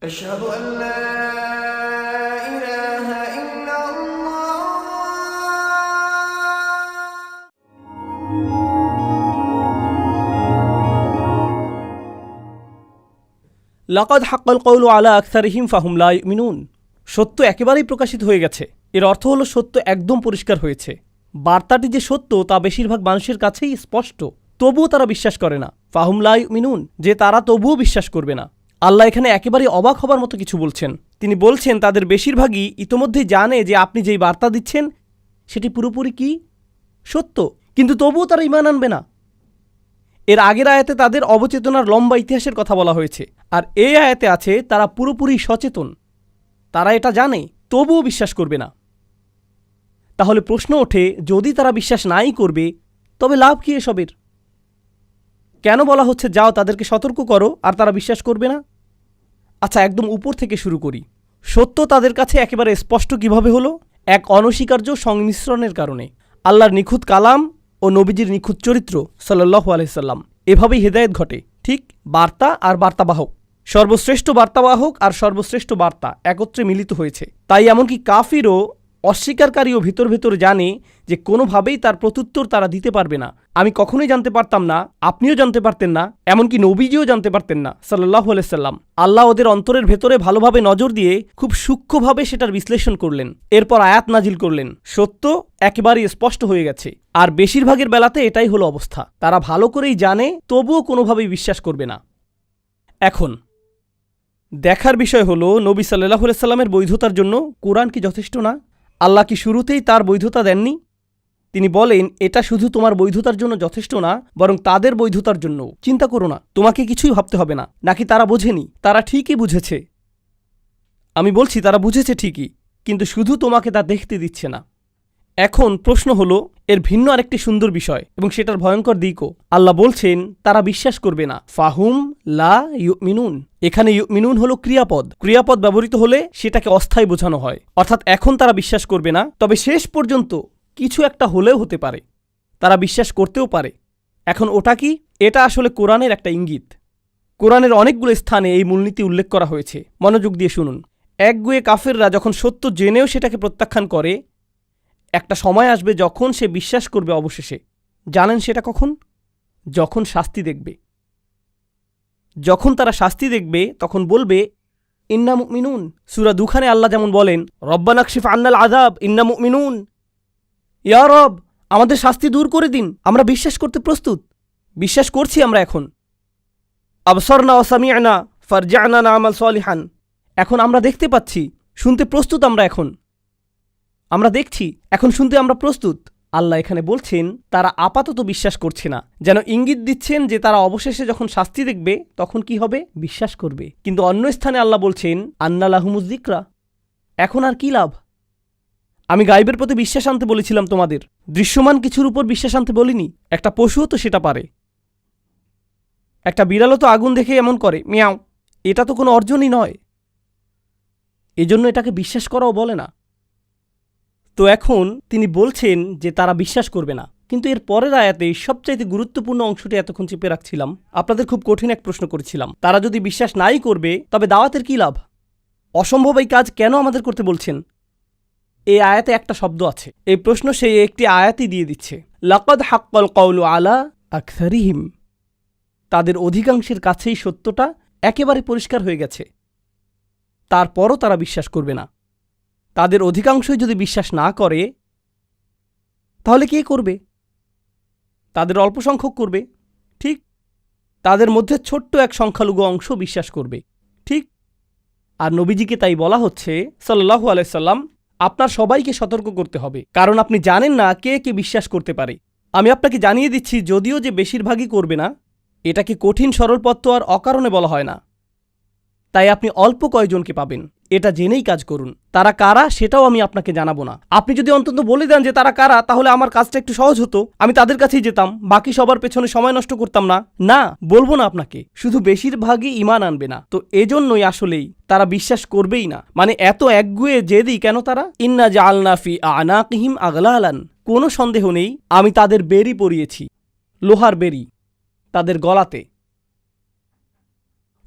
أشهد أن لا إله إلا الله লাকাদ হাক্কাল কওলু আলা আকসারিহিম ফাহুম লা ইউমিনুন। সত্য একেবারেই প্রকাশিত হয়ে গেছে। এর অর্থ হলো সত্য একদম পরিষ্কার হয়েছে। বার্তাটি যে সত্য তা বেশিরভাগ মানুষের কাছেই স্পষ্ট, তবুও তারা বিশ্বাস করে না। ফাহুম লা ইউমিনুন, যে তারা তবুও বিশ্বাস করবে না। আল্লাহ এখানে একেবারেই অবাক হবার মতো কিছু বলছেন। তিনি বলছেন তাদের বেশিরভাগই ইতোমধ্যেই জানে যে আপনি যেই বার্তা দিচ্ছেন সেটি পুরোপুরি কি সত্য, কিন্তু তবুও তারা ঈমান আনবে না। এর আগের আয়াতে তাদের অবচেতনার লম্বা ইতিহাসের কথা বলা হয়েছে, আর এই আয়াতে আছে তারা পুরোপুরি সচেতন, তারা এটা জানে, তবুও বিশ্বাস করবে না। তাহলে প্রশ্ন ওঠে, যদি তারা বিশ্বাস নাই করবে তবে লাভ কি এসবের? কেন বলা হচ্ছে যাও তাদেরকে সতর্ক করো আর তারা বিশ্বাস করবে না? আচ্ছা, একদম উপর থেকে শুরু করি। সত্য তাদের কাছে একেবারে স্পষ্ট কিভাবে হলো? এক অনস্বীকার্য সংমিশ্রণের কারণে। আল্লাহর নিখুঁত কালাম ও নবীজির নিখুঁত চরিত্র সাল্লাল্লাহু আলাইহি সাল্লাম, এভাবেই হেদায়েত ঘটে। ঠিক বার্তা আর বার্তাবাহক, সর্বশ্রেষ্ঠ বার্তাবাহক আর সর্বশ্রেষ্ঠ বার্তা একত্রে মিলিত হয়েছে। তাই এমনকি কাফিরও, অস্বীকারীও ভিতর ভিতর জানে যে কোনোভাবেই তার প্রত্যুত্তর তারা দিতে পারবে না। আমি কখনোই জানতে পারতাম না, আপনিও জানতে পারতেন না, এমনকি নবীজিও জানতে পারতেন না সাল্লাল্লাহু আলাইহি সাল্লাম। আল্লাহ ওদের অন্তরের ভেতরে ভালোভাবে নজর দিয়ে খুব সূক্ষ্মভাবে সেটার বিশ্লেষণ করলেন, এরপর আয়াত নাজিল করলেন। সত্য একেবারেই স্পষ্ট হয়ে গেছে, আর বেশিরভাগের বেলাতে এটাই হলো অবস্থা। তারা ভালো করেই জানে, তবুও কোনোভাবেই বিশ্বাস করবে না। এখন দেখার বিষয় হলো, নবী সাল্লাল্লাহু আলাইহি সাল্লামের বৈধতার জন্য কোরআন কি যথেষ্ট না? আল্লাহ কি শুরুতেই তার বৈধতা দেননি? তিনি বলেন, এটা শুধু তোমার বৈধতার জন্য যথেষ্ট না, বরং তাদের বৈধতার জন্য। চিন্তা করো না, তোমাকে কিছুই ভাবতে হবে না। নাকি তারা বোঝেনি? তারা ঠিকই বুঝেছে। আমি বলছি তারা বুঝেছে ঠিকই, কিন্তু শুধু তোমাকে তা দেখতে দিচ্ছে না। এখন প্রশ্ন হলো, এর ভিন্ন আরেকটি সুন্দর বিষয় এবং সেটার ভয়ঙ্কর দিকও। আল্লাহ বলছেন তারা বিশ্বাস করবে না। ফাহুম লা ইউমিনুন, এখানে ইউমিনুন হলো ক্রিয়াপদ। ক্রিয়াপদ ব্যবহৃত হলে সেটাকে অস্থায়ী বোঝানো হয়, অর্থাৎ এখন তারা বিশ্বাস করবে না, তবে শেষ পর্যন্ত কিছু একটা হলেও হতে পারে, তারা বিশ্বাস করতেও পারে। এখন ওটা কি? এটা আসলে কোরআনের একটা ইঙ্গিত। কোরআনের অনেকগুলো স্থানে এই মূলনীতি উল্লেখ করা হয়েছে। মনোযোগ দিয়ে শুনুন। একগুঁয়ে কাফেররা যখন সত্য জেনেও সেটাকে প্রত্যাখ্যান করে, একটা সময় আসবে যখন সে বিশ্বাস করবে অবশেষে। জানেন সেটা কখন? যখন শাস্তি দেখবে। যখন তারা শাস্তি দেখবে তখন বলবে ইন্না মুমিনুন। সূরা দুখানে আল্লাহ যেমন বলেন, রব্বানা কশিফ আন্নাল আযাব ইন্না মুমিনুন, ইয়া রব আমাদের শাস্তি দূর করে দিন, আমরা বিশ্বাস করতে প্রস্তুত, বিশ্বাস করছি আমরা এখন। আবসারনা ওয়া সামি'না ফারজি'না না'মাল সালিহান, এখন আমরা দেখতে পাচ্ছি, শুনতে প্রস্তুত আমরা দেখছি, এখন শুনতে আমরা প্রস্তুত। আল্লাহ এখানে বলছেন তারা আপাতত বিশ্বাস করছে না, যেন ইঙ্গিত দিচ্ছেন যে তারা অবশেষে যখন শাস্তি দেখবে তখন কি হবে? বিশ্বাস করবে। কিন্তু অন্য স্থানে আল্লাহ বলছেন আন্না লাহুমুজ যিকরা, এখন আর কি লাভ? আমি গায়বের প্রতি বিশ্বাস আনতে বলেছিলাম তোমাদের, দৃশ্যমান কিছুর উপর বিশ্বাস আনতে বলিনি। একটা পশুও তো সেটা পারে। একটা বিড়ালও তো আগুন দেখে এমন করে মিয়াও, এটা তো কোনো অর্জনই নয়, এজন্য এটাকে বিশ্বাস করাও বলে না। তো এখন তিনি বলছেন যে তারা বিশ্বাস করবে না, কিন্তু এর পরের আয়াতে সবচাইতে গুরুত্বপূর্ণ অংশটি এতক্ষণ চেপে রাখছিলাম। আপনাদের খুব কঠিন এক প্রশ্ন করেছিলাম, তারা যদি বিশ্বাস নাই করবে তবে দাওয়াতের কি লাভ? অসম্ভব এই কাজ কেন আমাদের করতে বলছেন? এই আয়াতে একটা শব্দ আছে, এই প্রশ্ন সেই একটি আয়াতই দিয়ে দিচ্ছে। লাকাদ হাক্কাল কওলু আলা আকসারিহিম, তাদের অধিকাংশের কাছেই সত্যটা একেবারে পরিষ্কার হয়ে গেছে, তারপরও তারা বিশ্বাস করবে না। তাদের অধিকাংশই যদি বিশ্বাস না করে তাহলে কে করবে? তাদের অল্প সংখ্যক করবে, ঠিক। তাদের মধ্যে ছোট্ট এক সংখ্যালঘু অংশ বিশ্বাস করবে, ঠিক। আর নবীজিকে তাই বলা হচ্ছে সাল্লাল্লাহু আলাইহি সাল্লাম, আপনার সবাইকে সতর্ক করতে হবে, কারণ আপনি জানেন না কে কে বিশ্বাস করতে পারে। আমি আপনাকে জানিয়ে দিচ্ছি, যদিও যে বেশিরভাগই করবে না, এটাকে কঠিন সরল পথ তো আর অকারণে বলা হয় না। তাই আপনি অল্প কয়জনকে পাবেন, এটা জেনেই কাজ করুন। তারা কারা সেটাও আমি আপনাকে জানাবো না। আপনি যদি অন্তত বলে দেন যে তারা কারা, তাহলে আমার কাজটা একটু সহজ হতো, আমি তাদের কাছেই যেতাম, বাকি সবার পেছনে সময় নষ্ট করতাম না। না, বলবো না আপনাকে, শুধু বেশিরভাগই ঈমান আনবে না। তো এজন্যই আসলেই তারা বিশ্বাস করবেই না। মানে এত একগুঁয়ে জেদি কেন তারা? ইন্না জাআলনা ফি আনাকিহিম আগলালান, কোনো সন্দেহ নেই আমি তাদের বেরি পরিয়েছি, লোহার বেরি তাদের গলাতে।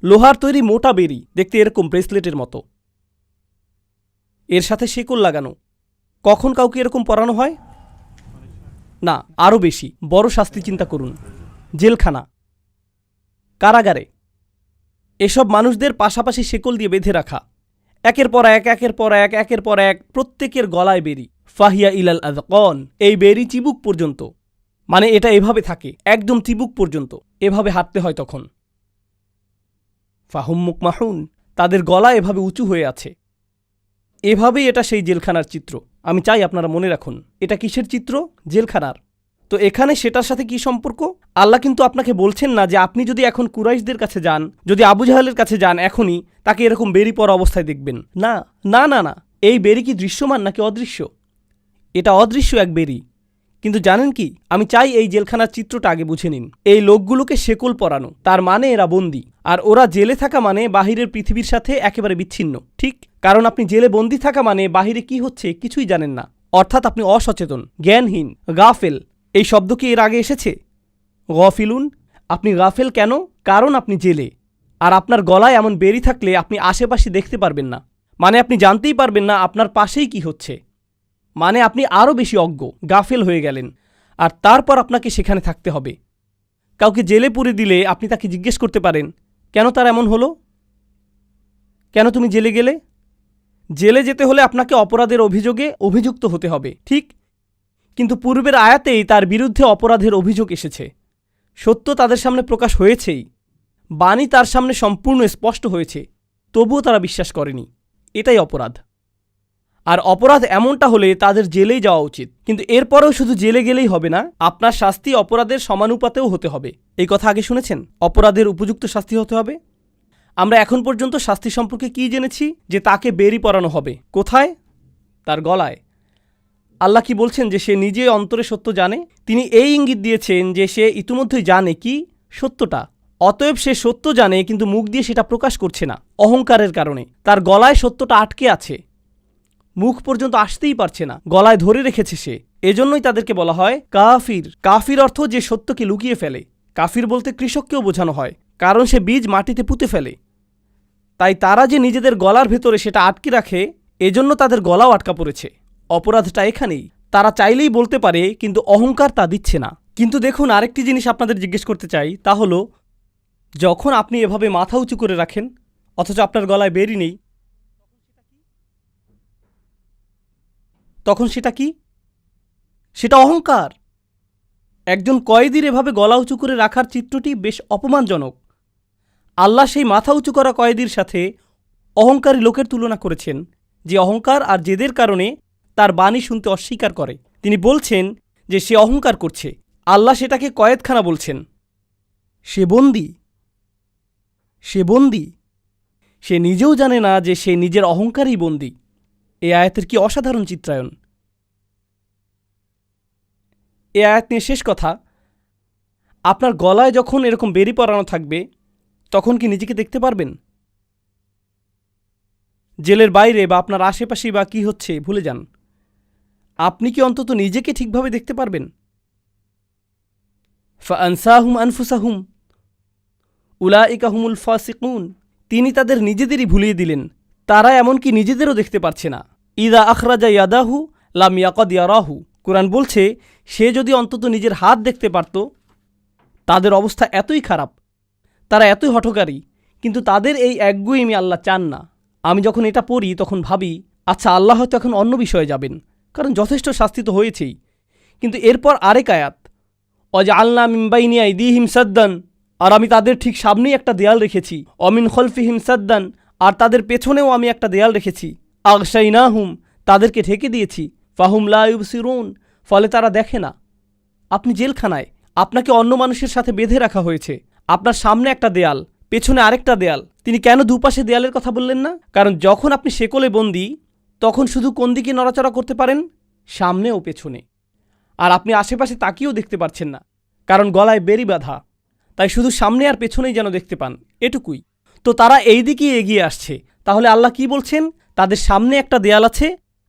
লোহার তৈরি মোটা বেরি, দেখতে এরকম ব্রেসলেটের মতো, এর সাথে শেকল লাগানো। কখন কাউকে এরকম পরানো হয়? না, আরও বেশি বড় শাস্তি চিন্তা করুন, জেলখানা, কারাগারে। এসব মানুষদের পাশাপাশি শেকল দিয়ে বেঁধে রাখা, একের পর এক একের পর এক একের পর এক, প্রত্যেকের গলায় বেরি। ফাহিয়া ইলাল আযকান, এই বেরি চিবুক পর্যন্ত, মানে এটা এভাবে থাকে একদম চিবুক পর্যন্ত, এভাবে হাঁটতে হয় তখন। ফাহুম মুকমাহুন, তাদের গলা এভাবে উঁচু হয়ে আছে। এভাবেই এটা সেই জেলখানার চিত্র। আমি চাই আপনারা মনে রাখুন, এটা কিসের চিত্র? জেলখানার। তো এখানে সেটার সাথে কি সম্পর্ক? আল্লাহ কিন্তু আপনাকে বলছেন না যে আপনি যদি এখন কুরাইশদের কাছে যান, যদি আবু জাহেলের কাছে যান, এখনই তাকে এরকম বেরি পরা অবস্থায় দেখবেন। না না না না, এই বেরি কি দৃশ্যমান নাকি অদৃশ্য? এটা অদৃশ্য এক বেরি। কিন্তু জানেন কি, আমি চাই এই জেলখানার চিত্রটা আগে বুঝে নিন। এই লোকগুলোকে শেকল পরানো, তার মানে এরা বন্দী, আর ওরা জেলে থাকা মানে বাহিরের পৃথিবীর সাথে একেবারে বিচ্ছিন্ন। ঠিক, কারণ আপনি জেলে বন্দী থাকা মানে বাহিরে কি হচ্ছে কিছুই জানেন না, অর্থাৎ আপনি অসচেতন, জ্ঞানহীন, গাফেল। এই শব্দ কি এর আগে এসেছে? গফিলুন। আপনি গাফেল কেন? কারণ আপনি জেলে, আর আপনার গলায় এমন বেরি থাকলে আপনি আশেপাশে দেখতে পারবেন না, মানে আপনি জানতেই পারবেন না আপনার পাশেই কি হচ্ছে, মানে আপনি আরও বেশি অজ্ঞ, গাফেল হয়ে গেলেন। আর তারপর আপনাকে সেখানে থাকতে হবে। কাউকে জেলে পুরে দিলে আপনি তাকে জিজ্ঞেস করতে পারেন, কেন তার এমন হলো? কেন তুমি জেলে গেলে? জেলে যেতে হলে আপনাকে অপরাধের অভিযোগে অভিযুক্ত হতে হবে, ঠিক? কিন্তু পূর্বের আয়াতেই তার বিরুদ্ধে অপরাধের অভিযোগ এসেছে। সত্য তাদের সামনে প্রকাশ হয়েছেই, বাণী তার সামনে সম্পূর্ণ স্পষ্ট হয়েছে, তবুও তারা বিশ্বাস করেনি। এটাই অপরাধ। আর অপরাধ এমনটা হলে তাদের জেলেই যাওয়া উচিত। কিন্তু এরপরেও শুধু জেলে গেলেই হবে না, আপনার শাস্তি অপরাধের সমানুপাতেও হতে হবে। এই কথা আগে শুনেছেন? অপরাধের উপযুক্ত শাস্তি হতে হবে। আমরা এখন পর্যন্ত শাস্তি সম্পর্কে কি জেনেছি? যে তাকে বেরি পরানো হবে। কোথায়? তার গলায়। আল্লাহ কি বলছেন? যে সে নিজে অন্তরে সত্য জানে। তিনি এই ইঙ্গিত দিয়েছেন যে সে ইতিমধ্যেই জানে কি? সত্যটা। অতএব সে সত্য জানে, কিন্তু মুখ দিয়ে সেটা প্রকাশ করছে না, অহংকারের কারণে। তার গলায় সত্যটা আটকে আছে, মুখ পর্যন্ত আসতেই পারছে না, গলায় ধরে রেখেছে সে। এজন্যই তাদেরকে বলা হয় কাফির। কাফির অর্থ যে সত্যকে লুকিয়ে ফেলে। কাফির বলতে কৃষককেও বোঝানো হয়, কারণ সে বীজ মাটিতে পুঁতে ফেলে। তাই তারা যে নিজেদের গলার ভেতরে সেটা আটকে রাখে, এজন্য তাদের গলাও আটকা পড়েছে। অপরাধটা এখানেই। তারা চাইলেই বলতে পারে, কিন্তু অহংকার তা দিচ্ছে না। কিন্তু দেখুন, আরেকটি জিনিস আপনাদের জিজ্ঞেস করতে চাই, তা হলো যখন আপনি এভাবে মাথা উঁচু করে রাখেন অথচ আপনার গলায় বেরি নেই, তখন সেটা কি? সেটা অহংকার। একজন কয়েদির এভাবে গলা উঁচু করে রাখার চিত্রটি বেশ অপমানজনক। আল্লাহ সেই মাথা উঁচু করা কয়েদির সাথে অহংকারী লোকের তুলনা করেছেন, যে অহংকার আর জেদের কারণে তার বাণী শুনতে অস্বীকার করে। তিনি বলছেন যে সে অহংকার করছে। আল্লাহ সেটাকে কয়েদখানা বলছেন। সে বন্দী, সে বন্দী। সে নিজেও জানে না যে সে নিজের অহংকারই বন্দী। এই আয়াতের কি অসাধারণ চিত্রায়ন! এ আয়াত নিয়ে শেষ কথা, আপনার গলায় যখন এরকম বেরি পরানো থাকবে, তখন কি নিজেকে দেখতে পারবেন? জেলের বাইরে বা আপনার আশেপাশেই বা কি হচ্ছে ভুলে যান, আপনি কি অন্তত নিজেকে ঠিকভাবে দেখতে পারবেন? ফাআনসাহুম আনফুসাহুম উলাইকা হুমুল ফাসিকুন। তিনি তাদের নিজেদেরই ভুলিয়ে দিলেন, তারা এমনকি নিজেদেরও দেখতে পারছে না। ইদা আখরাজা ইয়াদাহু লাম ইয়াকাদ ইয়ারাহু। কুরআন বলছে, সে যদি অন্তত নিজের হাত দেখতে পারত। তাদের অবস্থা এতই খারাপ, তারা এতই হঠকারী, কিন্তু তাদের এই একগুঁয়েমি আল্লাহ চান না। আমি যখন এটা পড়ি তখন ভাবি, আচ্ছা, আল্লাহ হয়তো এখন অন্য বিষয়ে যাবেন, কারণ যথেষ্ট শাস্তি তো হয়েছেই। কিন্তু এরপর আরেক আয়াত, ওয়াজআলনা মিন বাইনি আইদিহিম সাদ্দান, আর আমি তাদের ঠিক সামনেই একটা দেয়াল রেখেছি। অমিন খলফিহিম সাদ্দান, আর তাদের পেছনেও আমি একটা দেয়াল রেখেছি। আগশাইনাহুম, তাদেরকে ঢেকে দিয়েছি। ফাহুম লা ইউবসিরুন, ফলে তারা দেখে না। আপনি জেলখানায়, আপনাকে অন্য মানুষের সাথে বেঁধে রাখা হয়েছে। আপনার সামনে একটা দেয়াল, পেছনে আরেকটা দেয়াল। তিনি কেন দুপাশে দেয়ালের কথা বললেন না? কারণ যখন আপনি শেকলে বন্দী, তখন শুধু কোন দিকে নড়াচড়া করতে পারেন? সামনে ও পেছনে। আর আপনি আশেপাশে তাকিয়েও দেখতে পারছেন না, কারণ গলায় বেরি বাঁধা। তাই শুধু সামনে আর পেছনেই যেন দেখতে পান, এটুকুই। তো তারা এই দিকেই এগিয়ে আসছে। তাহলে আল্লাহ কি বলছেন? তাদের সামনে একটা দেয়াল আছে,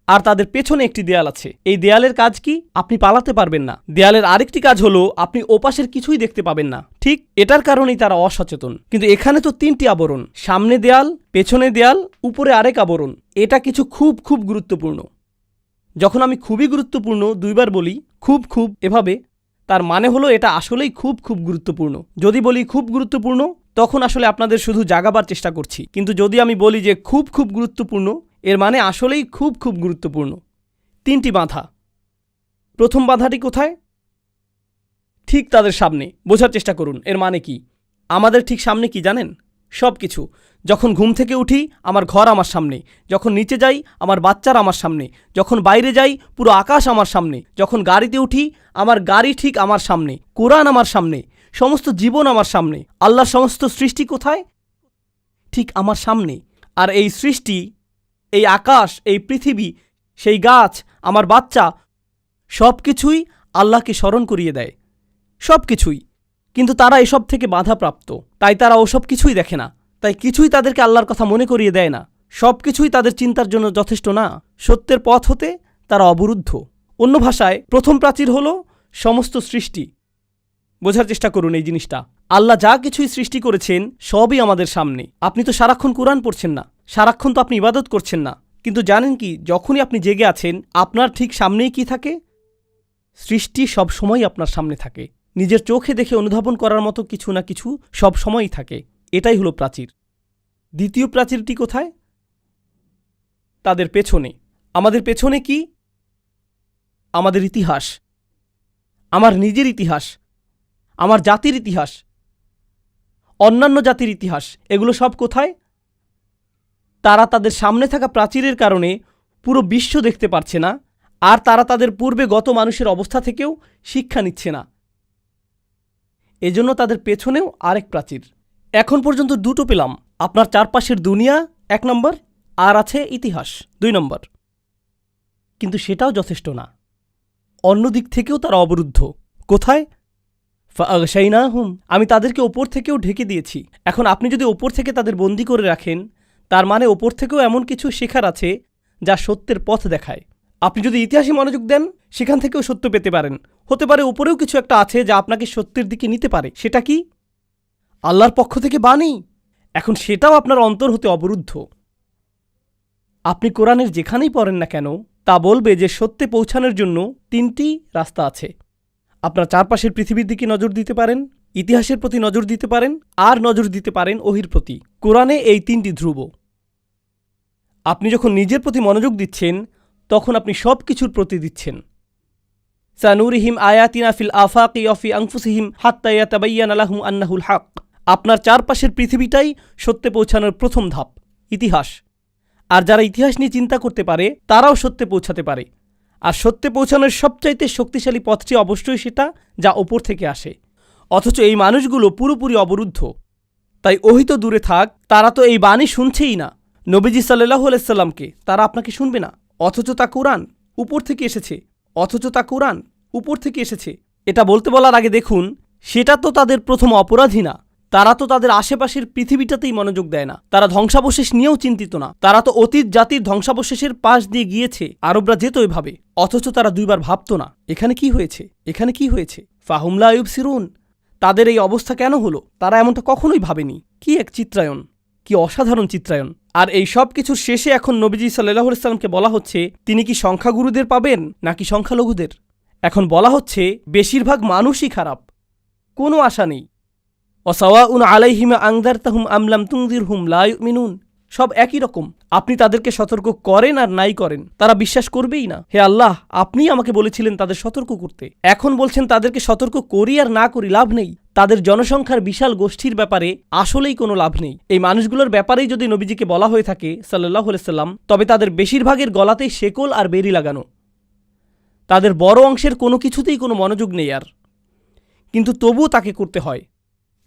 আর তাদের পেছনে একটি দেয়াল আছে। এই দেয়ালের কাজ কি? আপনি পালাতে পারবেন না। দেয়ালের আরেকটি কাজ হলো আপনি ওপাশের কিছুই দেখতে পাবেন না। ঠিক এটার কারণেই তারা অসচেতন। কিন্তু এখানে তো 3টি আবরণ, সামনে দেয়াল, পেছনে দেয়াল, উপরে আরেক আবরণ। এটা কিছু খুব খুব গুরুত্বপূর্ণ। যখন আমি খুবই গুরুত্বপূর্ণ 2বার বলি, খুব খুব এভাবে, তার মানে হলো এটা আসলেই খুব খুব গুরুত্বপূর্ণ। যদি বলি খুব গুরুত্বপূর্ণ, তখন আসলে আপনাদের শুধু জাগাবার চেষ্টা করছি। কিন্তু যদি আমি বলি যে খুব খুব গুরুত্বপূর্ণ, এর মানে আসলেই খুব খুব গুরুত্বপূর্ণ। 3টি বাধা। প্রথম বাধাটি কোথায়? ঠিক তাদের সামনে। বোঝার চেষ্টা করুন এর মানে কি। আমাদের ঠিক সামনে কি জানেন? সব কিছু। যখন ঘুম থেকে উঠি আমার ঘর আমার সামনে, যখন নিচে যাই আমার বাচ্চারা আমার সামনে, যখন বাইরে যাই পুরো আকাশ আমার সামনে, যখন গাড়িতে উঠি আমার গাড়ি ঠিক আমার সামনে, কোরআন আমার সামনে, সমস্ত জীবন আমার সামনে। আল্লাহর সমস্ত সৃষ্টি কোথায়? ঠিক আমার সামনে। আর এই সৃষ্টি, এই আকাশ, এই পৃথিবী, সেই গাছ, আমার বাচ্চা, সব কিছুই আল্লাহকে স্মরণ করিয়ে দেয়। সব কিছুই। কিন্তু তারা এসব থেকে বাধাপ্রাপ্ত, তাই তারা ওসব কিছুই দেখে না। তাই কিছুই তাদেরকে আল্লাহর কথা মনে করিয়ে দেয় না। সব কিছুই তাদের চিন্তার জন্য যথেষ্ট না। সত্যের পথ হতে তারা অবরুদ্ধ। অন্য ভাষায় প্রথম প্রাচীর হলো সমস্ত সৃষ্টি। বোঝার চেষ্টা করুন এই জিনিসটা। আল্লাহ যা কিছুই সৃষ্টি করেছেন সবই আমাদের সামনে। আপনি তো সারাক্ষণ কোরআন পড়ছেন না, সারাক্ষণ তো আপনি ইবাদত করছেন না। কিন্তু জানেন কি, যখনই আপনি জেগে আছেন আপনার ঠিক সামনেই কি থাকে? সৃষ্টি সব সময় আপনার সামনে থাকে। নিজের চোখে দেখে অনুধাবন করার মতো কিছু না কিছু সব সময়ই থাকে। এটাই হলো প্রাচীর। দ্বিতীয় প্রাচীরটি কোথায়? তাদের পেছনে। আমাদের পেছনে কি? আমাদের ইতিহাস, আমার নিজের ইতিহাস, আমার জাতির ইতিহাস, অন্যান্য জাতির ইতিহাস। এগুলো সব কোথায়? তারা তাদের সামনে থাকা প্রাচীরের কারণে পুরো বিশ্ব দেখতে পারছে না, আর তারা তাদের পূর্বে গত মানুষের অবস্থা থেকেও শিক্ষা নিচ্ছে না। এজন্য তাদের পেছনেও আরেক প্রাচীর। এখন পর্যন্ত 2টো পেলাম। আপনার চারপাশের দুনিয়া 1 নম্বর, আর আছে ইতিহাস 2 নম্বর। কিন্তু সেটাও যথেষ্ট না। অন্য দিক থেকেও তারা অবরুদ্ধ। কোথায়? ফাআগশাইনাহুম, আমি তাদেরকে ওপর থেকেও ঢেকে দিয়েছি। এখন আপনি যদি ওপর থেকে তাদের বন্দী করে রাখেন, তার মানে ওপর থেকেও এমন কিছু শেখার আছে যা সত্যের পথ দেখায়। আপনি যদি ইতিহাসে মনোযোগ দেন, সেখান থেকেও সত্য পেতে পারেন। হতে পারে উপরেও কিছু একটা আছে যা আপনাকে সত্যের দিকে নিতে পারে। সেটা কি? আল্লাহর পক্ষ থেকে বাণী। এখন সেটাও আপনার অন্তর হতে অবরুদ্ধ। আপনি কোরআনের যেখানেই পড়েন না কেন, তা বলবে যে সত্যে পৌঁছানোর জন্য 3টি রাস্তা আছে। আপনার চারপাশের পৃথিবীর দিকে নজর দিতে পারেন, ইতিহাসের প্রতি নজর দিতে পারেন, আর নজর দিতে পারেন ওহির প্রতি। কোরআনে এই 3টি ধ্রুব। আপনি যখন নিজের প্রতি মনোযোগ দিচ্ছেন, তখন আপনি সব কিছুর প্রতি দিচ্ছেন। সানুরিহিম আয়াতিনা ফিল আফাকি ওয়া ফি আনফুসিহিম হাত্তা ইয়াতাবায়্যানা লাহুম আন্নাহুল হক। আপনার চারপাশের পৃথিবীটাই সত্যে পৌঁছানোর প্রথম ধাপ, ইতিহাস। আর যারা ইতিহাস নিয়ে চিন্তা করতে পারে তারাও সত্যে পৌঁছাতে পারে। আর সত্যে পৌঁছানোর সবচাইতে শক্তিশালী পথটি অবশ্যই সেটা যা ওপর থেকে আসে। অথচ এই মানুষগুলো পুরোপুরি অবরুদ্ধ। তাই ওহি তো দূরে থাক, তারা তো এই বাণী শুনছেই না। নবীজি সাল্লাল্লাহু আলাইহি সাল্লামকে তারা আপনাকে শুনবে না। অথচ তা কোরআন উপর থেকে এসেছে। অথচ তা কোরআন উপর থেকে এসেছে। এটা বলতে বলার আগে দেখুন, সেটা তো তাদের প্রথম অপরাধী না। তারা তো তাদের আশেপাশের পৃথিবীটাতেই মনোযোগ দেয় না। তারা ধ্বংসাবশেষ নিয়েও চিন্তিত না। তারা তো অতীত জাতির ধ্বংসাবশেষের পাশ দিয়ে গিয়েছে। আরবরা যেত এভাবে। অথচ তারা 2বার ভাবত না, এখানে কি হয়েছে, এখানে কি হয়েছে। ফাহুম লা ইউবসিরুন। তাদের এই অবস্থা কেন হলো? তারা এমনটা কখনোই ভাবেনি। কি এক চিত্রায়ন, কি অসাধারণ চিত্রায়ন। আর এই সব কিছুর শেষে এখন নবীজি সাল্লাল্লাহু আলাইহি সাল্লামকে বলা হচ্ছে তিনি কি সংখ্যাগুরুদের পাবেন নাকি সংখ্যালঘুদের? এখন বলা হচ্ছে বেশিরভাগ মানুষই খারাপ, কোনো আশা নেই। ওয়াসাওয়াউন আলাইহিম আনযারতাহুম আম লাম তুনযিরহুম লা ইউমিনুন। সব একই রকম। আপনি তাদেরকে সতর্ক করেন আর নাই করেন, তারা বিশ্বাস করবেই না। হে আল্লাহ, আপনিই আমাকে বলেছিলেন তাদের সতর্ক করতে। এখন বলছেন তাদেরকে সতর্ক করি আর না করি লাভ নেই। তাদের জনসংখ্যার বিশাল গোষ্ঠীর ব্যাপারে আসলেই কোনো লাভ নেই। এই মানুষগুলোর ব্যাপারেই যদি নবীজিকে বলা হয়ে থাকে সাল্লাল্লাহু আলাইহি সাল্লাম, তবে তাদের বেশিরভাগের গলাতেই শেকল আর বেরি লাগানো। তাদের বড় অংশের কোনো কিছুতেই কোনো মনোযোগ নেই আর। কিন্তু তবুও তাকে করতে হয়।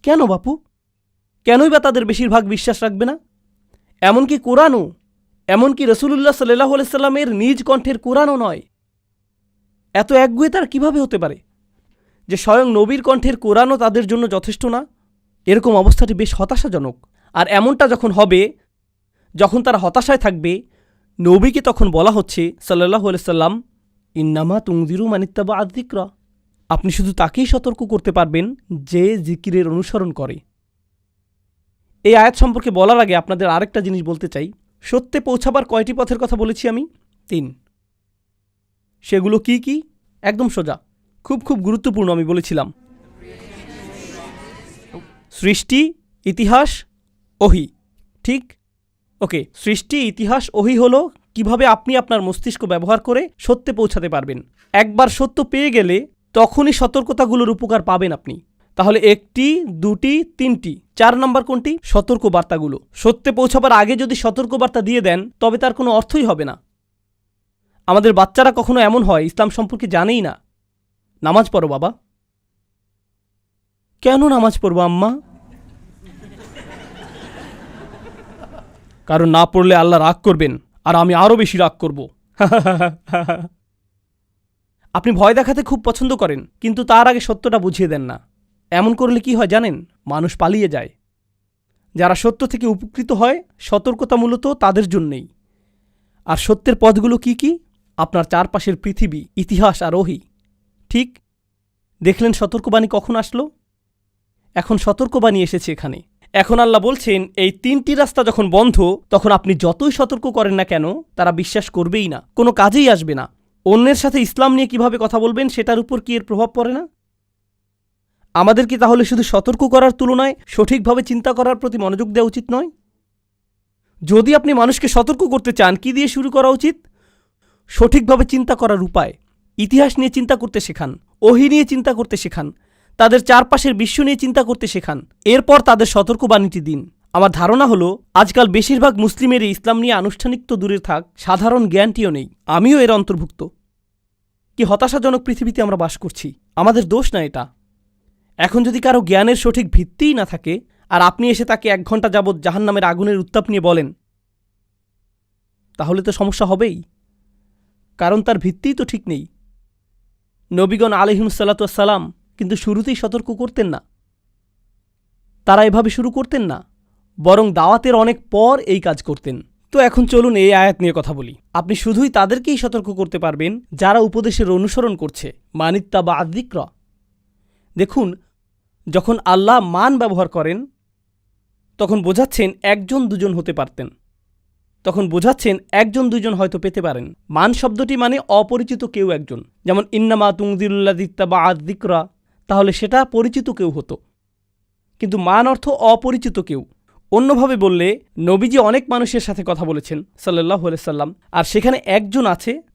কেন বাপু? কেনই বা তাদের বেশিরভাগ বিশ্বাস রাখবে না? এমনকি কোরআনও, এমনকি রাসূলুল্লাহ সাল্লাল্লাহু আলাইহি সাল্লামের নিজ কণ্ঠের কোরআনও নয়। এত একগুঁয়ে তারা কিভাবে হতে পারে যে স্বয়ং নবীর কণ্ঠের কোরআনও তাদের জন্য যথেষ্ট না? এরকম অবস্থাটি বেশ হতাশাজনক। আর এমনটা যখন হবে, যখন তারা হতাশায় থাকবে, নবীকে তখন বলা হচ্ছে সাল্লাল্লাহু আলাইহি সাল্লাম, ইন্নামা তুনজিরু মানিত্তাবা আয-যিকরা, আপনি শুধু তাকেই সতর্ক করতে পারবেন যে জিকিরের অনুসরণ করে। এই আয়াত সম্পর্কে বলার আগে আপনাদের আরেকটা জিনিস বলতে চাই। সত্যে পৌঁছাবার কয়টি পথের কথা বলেছি আমি? 3। সেগুলো কি কি? একদম সোজা, খুব খুব গুরুত্বপূর্ণ। আমি বলেছিলাম সৃষ্টি, ইতিহাস, ওহী। ঠিক? ওকে, সৃষ্টি, ইতিহাস, ওহী হলো কিভাবে আপনি আপনার মস্তিষ্ক ব্যবহার করে সত্যে পৌঁছাতে পারবেন। একবার সত্য পেয়ে গেলে তখনই সতর্কতাগুলোর উপকার পাবেন আপনি। তাহলে 1টি, 2টি, 3টি, 4 নম্বর কোনটি? সতর্কবার্তাগুলো। সত্যে পৌঁছাবার আগে যদি সতর্কবার্তা দিয়ে দেন তবে তার কোনো অর্থই হবে না। আমাদের বাচ্চারা কখনো এমন হয় ইসলাম সম্পর্কে জানেই না। নামাজ পড়ো বাবা। কেন নামাজ পড়বো আম্মা? কারণ না পড়লে আল্লাহ রাগ করবেন, আর আমি আরও বেশি রাগ করব। আপনি ভয় দেখাতে খুব পছন্দ করেন, কিন্তু তার আগে সত্যটা বুঝিয়ে দেন না। এমন করলে কি হয় জানেন? মানুষ পালিয়ে যায়। যারা সত্য থেকে উপকৃত হয়, সতর্কতা মূলত তাদের জন্যেই। আর সত্যের পথগুলো কি কি? আপনার চারপাশের পৃথিবী, ইতিহাস আর ওহী। ঠিক দেখলেন সতর্কবাণী কখন আসলো? এখন সতর্কবাণী এসেছে এখানে। এখন আল্লাহ বলছেন এই 3টি রাস্তা যখন বন্ধ, তখন আপনি যতই সতর্ক করেন না কেন তারা বিশ্বাস করবেই না, কোনো কাজেই আসবে না। অন্যের সাথে ইসলাম নিয়ে কিভাবে কথা বলবেন সেটার উপর কি এর প্রভাব পড়ে না? আমাদের কি তাহলে শুধু সতর্ক করার তুলনায় সঠিকভাবে চিন্তা করার প্রতি মনোযোগ দেওয়া উচিত নয়? যদি আপনি মানুষকে সতর্ক করতে চান, কি দিয়ে শুরু করা উচিত? সঠিকভাবে চিন্তা করার উপায়। ইতিহাস নিয়ে চিন্তা করতে শেখান, ওহী নিয়ে চিন্তা করতে শেখান, তাদের চারপাশের বিশ্ব নিয়ে চিন্তা করতে শেখান। এরপর তাদের সতর্কবাণীটি দিন। আমার ধারণা হলো আজকাল বেশিরভাগ মুসলিমেরই ইসলাম নিয়ে আনুষ্ঠানিক তো দূরে থাক, সাধারণ জ্ঞানটিও নেই। আমিও এর অন্তর্ভুক্ত। কি হতাশাজনক পৃথিবীতে আমরা বাস করছি। আমাদের দোষ না এটা। এখন যদি কারো জ্ঞানের সঠিক ভিত্তিই না থাকে, আর আপনি এসে তাকে 1 ঘন্টা যাবৎ জাহান্নামের আগুনের উত্তাপ নিয়ে বলেন, তাহলে তো সমস্যা হবেই, কারণ তার ভিত্তিই তো ঠিক নেই। নবীগণ আলাইহিমুসসালাতু ওয়াসসালাম কিন্তু শুরুতেই সতর্ক করতেন না। তারা এভাবে শুরু করতেন না, বরং দাওয়াতের অনেক পর এই কাজ করতেন। তো এখন চলুন এই আয়াত নিয়ে কথা বলি। আপনি শুধুই তাদেরকেই সতর্ক করতে পারবেন যারা উপদেশের অনুসরণ করছে, মানিত্তাবা আয-যিকরা। দেখুন, যখন আল্লাহ মান ব্যবহার করেন তখন বোঝাচ্ছেন 1-2 হতে পারতেন, তখন বোঝাচ্ছেন 1-2 হয়তো পেতে পারেন। মান শব্দটি মানে অপরিচিত কেউ একজন। যেমন ইন্নামা তুনজিরুল্লাযিত্তাবা আয-যিকরা, তাহলে সেটা পরিচিত কেউ হতো, কিন্তু মান অর্থ অপরিচিত কেউ। অন্যভাবে বললে নবীজি অনেক মানুষের সাথে কথা বলেছেন সাল্লাল্লাহু আলাইহি সাল্লাম, আর সেখানে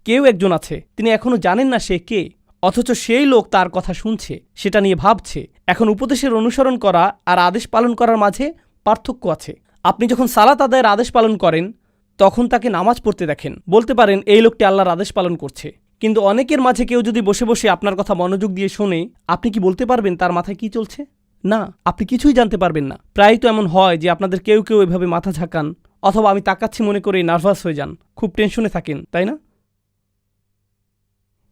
কেউ একজন আছে, তিনি এখনো জানেন না সে কে, অথচ সেই লোক তার কথা শুনছে, সেটা নিয়ে ভাবছে। এখন উপদেশের অনুসরণ করা আর আদেশ পালন করার মাঝে পার্থক্য আছে। আপনি যখন সালাত আদায়ের আদেশ পালন করেন তখন তাকে নামাজ পড়তে দেখেন, বলতে পারেন এই লোকটি আল্লাহর আদেশ পালন করছে। কিন্তু অনেকের মাঝে কেউ যদি বসে বসে আপনার কথা মনোযোগ দিয়ে শোনে, আপনি কি বলতে পারবেন তার মাথায় কি চলছে? না, আপনি কিছুই জানতে পারবেন না। প্রায় তো এমন হয় যে আপনাদের কেউ কেউ এভাবে মাথা ঝাঁকান, অথবা আমি তাকাচ্ছি মনে করে নার্ভাস হয়ে যান, খুব টেনশনে থাকেন, তাই না?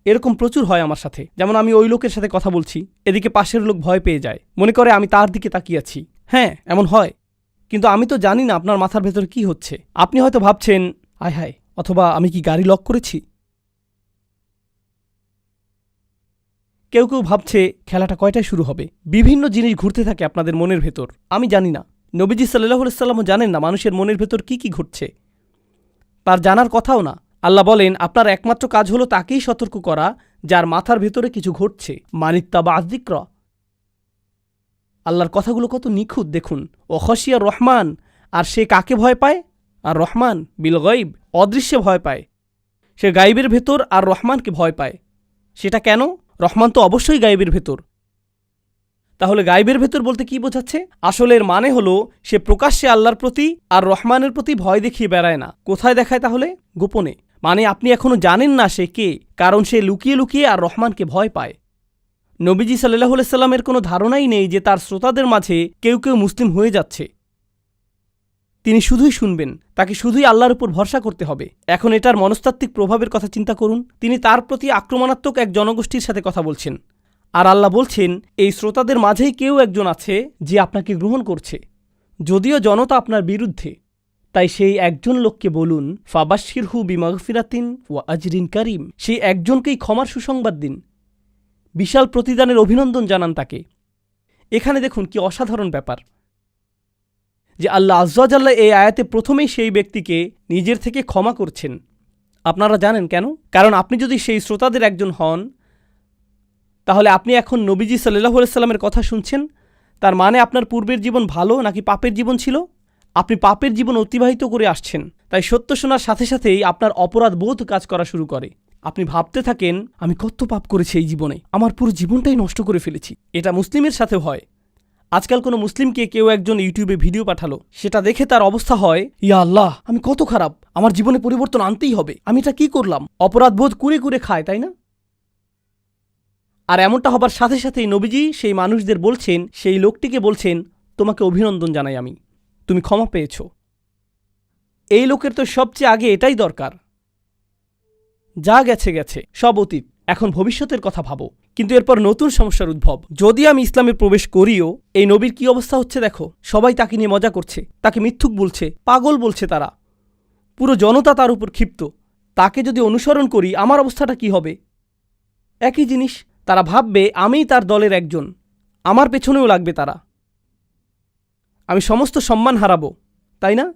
এরকম প্রচুর হয় আমার সাথে। যেমন আমি ওই লোকের সাথে কথা বলছি, এদিকে পাশের লোক ভয় পেয়ে যায়, মনে করে আমি তার দিকে তাকিয়ে আছি। হ্যাঁ, এমন হয়, কিন্তু আমি তো জানি না আপনার মাথার ভেতরে কি হচ্ছে। আপনি হয়তো ভাবছেন আয় হায়, অথবা আমি কি গাড়ি লক করেছি। কেউ কেউ ভাবছে খেলাটা কয়টায় শুরু হবে। বিভিন্ন জিনিস ঘুরতে থাকে আপনাদের মনের ভেতর, আমি জানি না। নবীজি সাল্লাল্লাহু আলাইহি সাল্লামও জানেন না মানুষের মনের ভেতর কি কি ঘটছে, তার জানার কথাও না। আল্লাহ বলেন আপনার একমাত্র কাজ হলো তাকেই সতর্ক করা যার মাথার ভেতরে কিছু ঘটছে, মানিত্তাবা আয-যিকরা। আল্লাহর কথাগুলো কত নিখুঁত দেখুন। ও খশিয়া রহমান, আর সে কাকে ভয় পায়? আর রহমান বিল গায়ব, অদৃশ্যে ভয় পায়। সে গায়বের ভেতর আর রহমানকে ভয় পায়। সেটা কেন? রহমান তো অবশ্যই গায়বের ভেতর। তাহলে গায়বের ভেতর বলতে কি বোঝাচ্ছে? আসলে এর মানে হলো সে প্রকাশ্যে আল্লাহর প্রতি আর রহমানের প্রতি ভয় দেখিয়ে বেড়ায় না। কোথায় দেখায় তাহলে? গোপনে। মানে আপনি এখনো জানেন না সে কে, কারণ সে লুকিয়ে লুকিয়ে আর রহমানকে ভয় পায়। নবীজি সাল্লাল্লাহু আলাইহি সাল্লামের কোনো ধারণাই নেই যে তার শ্রোতাদের মাঝে কেউ কেউ মুসলিম হয়ে যাচ্ছে। তিনি শুধুই শুনবেন, তাকে শুধুই আল্লাহর উপর ভরসা করতে হবে। এখন এটার মনস্তাত্ত্বিক প্রভাবের কথা চিন্তা করুন। তিনি তার প্রতি আক্রমণাত্মক এক জনগোষ্ঠীর সাথে কথা বলছেন, আর আল্লাহ বলছেন এই শ্রোতাদের মাঝেই কেউ একজন আছে যে আপনাকে গ্রহণ করছে, যদিও জনতা আপনার বিরুদ্ধে। তাই সেই একজন লোককে বলুন, ফাবাশশিরহু বিমাগফিরাতিন ওয়া আজরিন কারিম। সেই একজনকেই ক্ষমার সুসংবাদ দিন, বিশাল প্রতিদানের অভিনন্দন জানান তাকে। এখানে দেখুন কি অসাধারণ ব্যাপার যে আল্লাহ আয্যা ওয়া জাল্লা এই আয়াতে প্রথমেই সেই ব্যক্তিকে নিজের থেকে ক্ষমা করছেন। আপনারা জানেন কেন? কারণ আপনি যদি সেই শ্রোতাদের একজন হন, তাহলে আপনি এখন নবীজি সাল্লাল্লাহু আলাইহি সাল্লামের কথা শুনছেন। তার মানে আপনার পূর্বের জীবন ভালো নাকি পাপের জীবন ছিল? আপনি পাপের জীবন অতিবাহিত করে আসছেন। তাই সত্য শোনার সাথে সাথেই আপনার অপরাধ বোধ কাজ করা শুরু করে। আপনি ভাবতে থাকেন, আমি কত পাপ করেছি এই জীবনে, আমার পুরো জীবনটাই নষ্ট করে ফেলেছি। এটা মুসলিমের সাথেও হয়। আজকাল কোনো মুসলিমকে কেউ একজন ইউটিউবে ভিডিও পাঠালো, সেটা দেখে তার অবস্থা হয়, ইয়া আল্লাহ, আমি কত খারাপ, আমার জীবনে পরিবর্তন আনতেই হবে, আমি এটা কি করলাম? অপরাধ বোধ কুরে কুরে খায়, তাই না? আর এমনটা হবার সাথে সাথেই নবীজি সেই মানুষদের বলছেন, সেই লোকটিকে বলছেন, তোমাকে অভিনন্দন জানাই আমি, তুমি ক্ষমা পেয়েছ। এই লোকের তো সবচেয়ে আগে এটাই দরকার। যা গেছে গেছে, সব অতীত, এখন ভবিষ্যতের কথা ভাবো। কিন্তু এরপর নতুন সমস্যার উদ্ভব। যদি আমি ইসলামে প্রবেশ করিও, এই নবীর কি অবস্থা হচ্ছে দেখো। সবাই তাকে নিয়ে মজা করছে, তাকে মিথ্যুক বলছে, পাগল বলছে তারা। পুরো জনতা তার উপর ক্ষিপ্ত। তাকে যদি অনুসরণ করি, আমার অবস্থাটা কি হবে? একই জিনিস, তারা ভাববে আমিই তার দলের একজন, আমার পেছনেও লাগবে তারা, আমি সমস্ত সম্মান হারাবো, তাই না?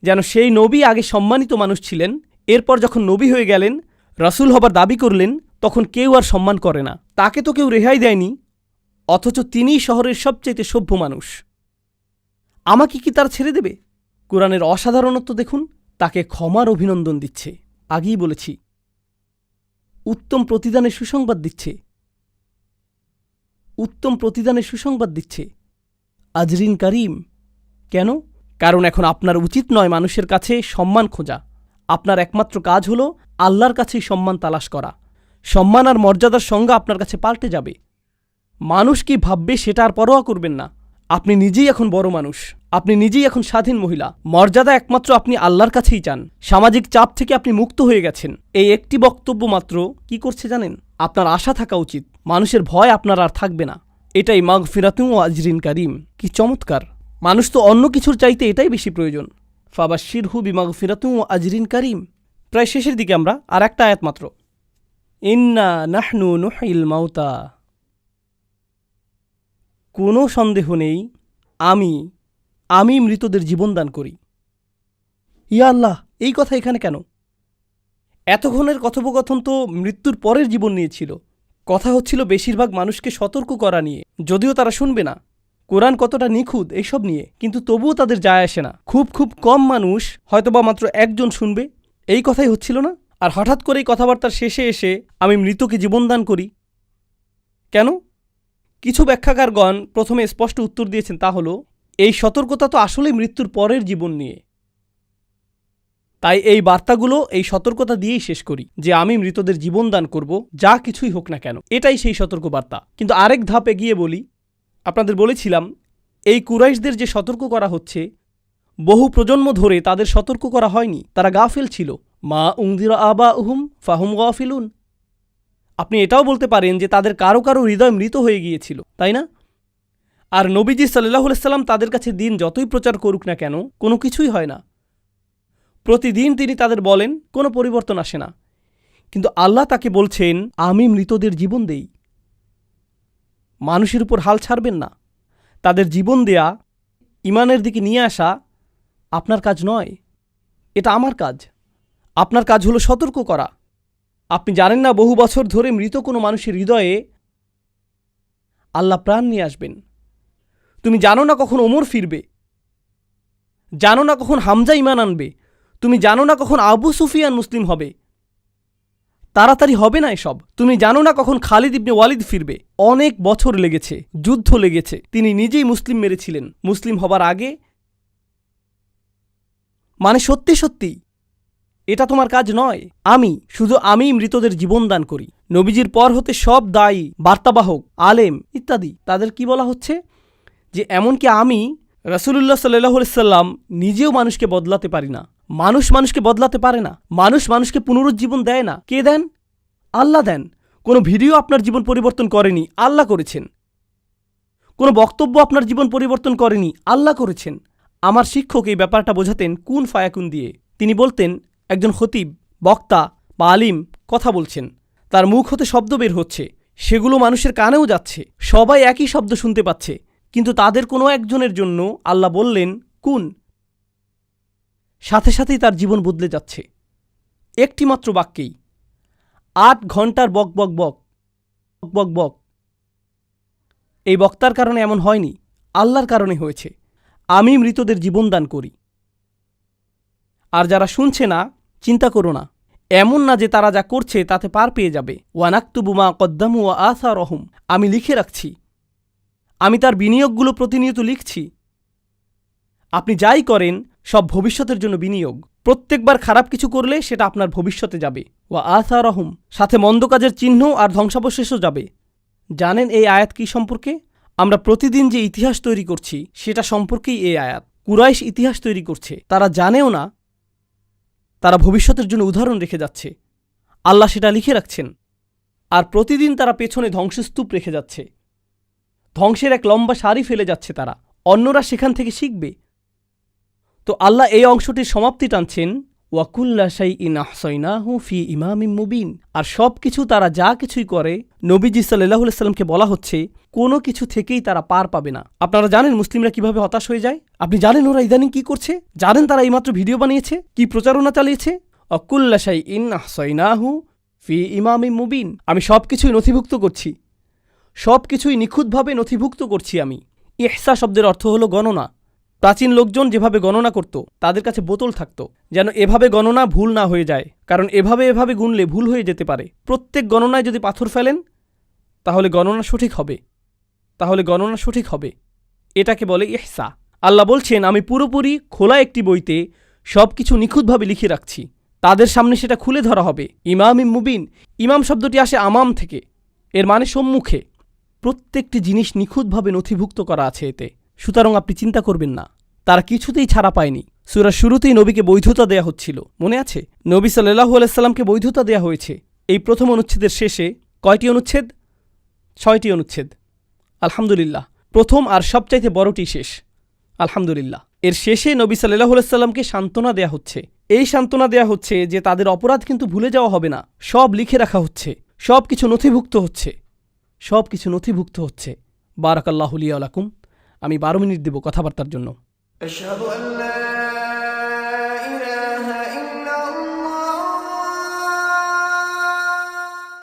যেন সেই নবী আগে সম্মানিত মানুষ ছিলেন, এরপর যখন নবী হয়ে গেলেন, রাসূল হবার দাবি করলেন, তখন কেউ আর সম্মান করে না। তাকে তো কেউ রেহাই দেয়নি, অথচ তিনিই শহরের সবচেয়ে সভ্য মানুষ। আমাকে কি তার ছেড়ে দেবে? কোরআনের অসাধারণত্ব দেখুন, তাকে ক্ষমার অভিনন্দন দিচ্ছে। আগেই বলেছি, উত্তম প্রতিদানের সুসংবাদ দিচ্ছে, উত্তম প্রতিদানের সুসংবাদ দিচ্ছে, আজরিন কারিম। কেন? কারণ এখন আপনার উচিত নয় মানুষের কাছে সম্মান খোঁজা। আপনার একমাত্র কাজ হলো আল্লাহর কাছেই সম্মান তালাশ করা। সম্মান আর মর্যাদার সংজ্ঞা আপনার কাছে পাল্টে যাবে। মানুষ কি ভাববে সেটা আর পরোয়া করবেন না। আপনি নিজেই এখন বড় মানুষ, আপনি নিজেই এখন স্বাধীন মহিলা। মর্যাদা একমাত্র আপনি আল্লাহর কাছেই চান। সামাজিক চাপ থেকে আপনি মুক্ত হয়ে গেছেন। এই একটি বক্তব্য মাত্র কি করছে জানেন? আপনার আশা থাকা উচিত, মানুষের ভয় আপনার আর থাকবে না। এটাই মাগফিরাতুন ওয়া আজরিন কারিম। কি চমৎকার! মানুষ তো অন্য কিছুর চাইতে এটাই বেশি প্রয়োজন। ফাবাশশিরহু বিমাগফিরাতিন ওয়া আজরিন কারিম। প্রায় শেষের দিকে আমরা, আর একটা আয়াত মাত্র। ইন্না নাহনু নুহিল মাউতা। কোনো সন্দেহ নেই, আমি মৃতদের জীবন দান করি। ইয়া আল্লাহ, এই কথা এখানে কেন? এতক্ষণের কথোপকথন তো মৃত্যুর পরের জীবন নিয়েছিল। কথা হচ্ছিল বেশিরভাগ মানুষকে সতর্ক করা নিয়ে, যদিও তারা শুনবে না। কোরআন কতটা নিখুঁত এইসব নিয়ে, কিন্তু তবুও তাদের যায় আসে না। খুব খুব কম মানুষ, হয়তোবা মাত্র একজন শুনবে, এই কথাই হচ্ছিল না। আর হঠাৎ করেই কথাবার্তার শেষে এসে আমি মৃতকে জীবনদান করি কেন? কিছু ব্যাখ্যাকারগণ প্রথমে স্পষ্ট উত্তর দিয়েছেন, তা হলো এই সতর্কতা তো আসলেই মৃত্যুর পরের জীবন নিয়ে। তাই এই বার্তাগুলো এই সতর্কতা দিয়েই শেষ করি যে আমি মৃতদের জীবন দান করব, যা কিছুই হোক না কেন। এটাই সেই সতর্ক বার্তা। কিন্তু আরেক ধাপ এগিয়ে বলি, আপনাদের বলেছিলাম এই কুরাইশদের যে সতর্ক করা হচ্ছে, বহু প্রজন্ম ধরে তাদের সতর্ক করা হয়নি, তারা গাফিল ছিল। মা উনদিরা আবাউহুম ফাহুম গাফিলুন। আপনি এটাও বলতে পারেন যে তাদের কারো কারো হৃদয় মৃত হয়ে গিয়েছিল, তাই না? আর নবীজি সাল্লাল্লাহু আলাইহি সাল্লাম তাদের কাছে দিন যতই প্রচার করুক না কেন, কোনো কিছুই হয় না। প্রতিদিন তিনি তাদের বলেন, কোনো পরিবর্তন আসে না। কিন্তু আল্লাহ তাকে বলছেন, আমি মৃতদের জীবন দেই। মানুষের উপর হাল ছাড়বেন না। তাদের জীবন দেয়া, ইমানের দিকে নিয়ে আসা আপনার কাজ নয়, এটা আমার কাজ। আপনার কাজ হলো সতর্ক করা। আপনি জানেন না বহু বছর ধরে মৃত কোনো মানুষের হৃদয়ে আল্লাহ প্রাণ নিয়ে আসবেন। তুমি জানো না কখন ওমর ফিরবে, জানো না কখন হামজা ঈমান আনবে, তুমি জানো না কখন আবু সুফিয়ান মুসলিম হবে। তাড়াতাড়ি হবে না এসব। তুমি জানো না কখন খালিদ ইবনে ওয়ালিদ ফিরবে। অনেক বছর লেগেছে, যুদ্ধ লেগেছে, তিনি নিজেই মুসলিম মেরেছিলেন মুসলিম হবার আগে। মানে সত্যি সত্যি এটা তোমার কাজ নয়। শুধু আমি মৃতদের জীবন দান করি। নবীজির পর হতে সব দায়ী, বার্তাবাহক, আলেম ইত্যাদি, তাদের কি বলা হচ্ছে যে এমনকি আমি রাসূলুল্লাহ সাল্লাল্লাহু আলাইহি সাল্লাম নিজেও মানুষকে বদলাতে পারি না। মানুষকে বদলাতে পারে না। মানুষকে পুনরুজ্জীবন দেয় না। কে দেন? আল্লাহ দেন। কোনো ভিডিও আপনার জীবন পরিবর্তন করেনি, আল্লাহ করেছেন। কোনো বক্তব্য আপনার জীবন পরিবর্তন করেনি, আল্লাহ করেছেন। আমার শিক্ষক এই ব্যাপারটা বোঝাতেন কুন ফায়াকুন দিয়ে। তিনি বলতেন, একজন খতিব, বক্তা বা আলিম কথা বলছেন, তার মুখ হতে শব্দ বের হচ্ছে, সেগুলো মানুষের কানেও যাচ্ছে, সবাই একই শব্দ শুনতে পাচ্ছে, কিন্তু তাদের কোনো একজনের জন্য আল্লাহ বললেন কুন, সাথে সাথেই তার জীবন বদলে যাচ্ছে। একটিমাত্র বাক্যেই 8 ঘন্টার বক বক বক বক বক। এই বক্তার কারণে এমন হয়নি, আল্লাহর কারণে হয়েছে। আমি মৃতদের জীবন দান করি। আর যারা শুনছে না, চিন্তা করো না, এমন না যে তারা যা করছে তাতে পার পেয়ে যাবে। ওয়ানাক্তুবু মা কদ্দামু ওয়া আসারহুম, আমি লিখে রাখছি, আমি তার বিনিয়োগগুলো প্রতিনিয়ত লিখছি। আপনি যাই করেন সব ভবিষ্যতের জন্য বিনিয়োগ। প্রত্যেকবার খারাপ কিছু করলে সেটা আপনার ভবিষ্যতে যাবে। ওয়া আসারহুম, সাথে মন্দ কাজের চিহ্ন আর ধ্বংসাবশেষও যাবে। জানেন এই আয়াত কি সম্পর্কে? আমরা প্রতিদিন যে ইতিহাস তৈরি করছি সেটা সম্পর্কেই এই আয়াত। কুরাইশ ইতিহাস তৈরি করছে, তারা জানেও না তারা ভবিষ্যতের জন্য উদাহরণ রেখে যাচ্ছে। আল্লাহ সেটা লিখে রাখছেন, আর প্রতিদিন তারা পেছনে ধ্বংসস্তূপ রেখে যাচ্ছে। ধ্বংসের এক লম্বা সারি ফেলে যাচ্ছে তারা, অন্যরা সেখান থেকে শিখবে। তো আল্লাহ এই অংশটির সমাপ্তি টানছেন, ওয়াকুল্লা শাইইন আহসাইনাহু ফি ইমামিম মুবিন। আর সব কিছু, তারা যা কিছুই করে, নবীজি সাল্লাল্লাহু আলাইহি সাল্লামকে বলা হচ্ছে কোনো কিছু থেকেই তারা পার পাবে না। আপনারা জানেন মুসলিমরা কিভাবে হতাশ হয়ে যায়? আপনি জানেন ওরা ইদানিং কি করছে? জানেন তারা এইমাত্র ভিডিও বানিয়েছে, কি প্রচারণা চালিয়েছে? ওয়াকুল্লা শাইইন আহসাইনাহু ফি ইমামিম মুবিন। আমি সব কিছুই নথিভুক্ত করছি, সব কিছুই নিখুঁতভাবে নথিভুক্ত করছি আমি। ইহসা শব্দের অর্থ হলো গণনা। প্রাচীন লোকজন যেভাবে গণনা করত, তাদের কাছে বোতল থাকত, যেন এভাবে গণনা ভুল না হয়ে যায়, কারণ এভাবে এভাবে গুনলে ভুল হয়ে যেতে পারে। প্রত্যেক গণনায় যদি পাথর ফেলেন তাহলে গণনা সঠিক হবে, এটাকে বলে ইহসা। আল্লাহ বলছেন, আমি পুরোপুরি খোলা একটি বইতে সব কিছু নিখুঁতভাবে লিখে রাখছি, তাদের সামনে সেটা খুলে ধরা হবে। ইমামিম মুবিন, ইমাম শব্দটি আসে আমাম থেকে, এর মানে সম্মুখে। প্রত্যেকটি জিনিস নিখুঁতভাবে নথিভুক্ত করা আছে এতে। সুতরাং আপনি চিন্তা করবেন না, তারা কিছুতেই ছাড়া পায়নি। সূরার শুরুতেই নবীকে বৈধতা দেয়া হচ্ছিল, মনে আছে? নবী সাল্লাল্লাহু আলাইহি সাল্লামকে বৈধতা দেয়া হয়েছে। এই প্রথম অনুচ্ছেদের শেষে কয়টি অনুচ্ছেদ? 6টি অনুচ্ছেদ। আলহামদুলিল্লাহ, প্রথম আর সবচাইতে বড়টি শেষ, আলহামদুলিল্লাহ। এর শেষে নবী সাল্লাল্লাহু আলাইহি সাল্লামকে সান্ত্বনা দেয়া হচ্ছে। এই সান্ত্বনা দেয়া হচ্ছে যে তাদের অপরাধ কিন্তু ভুলে যাওয়া হবে না, সব লিখে রাখা হচ্ছে, সব কিছু নথিভুক্ত হচ্ছে। বারাকাল্লাহু লি ওয়া লাকুম। আমি 12 মিনিট দেব কথাবার্তার জন্য। أشهد أن لا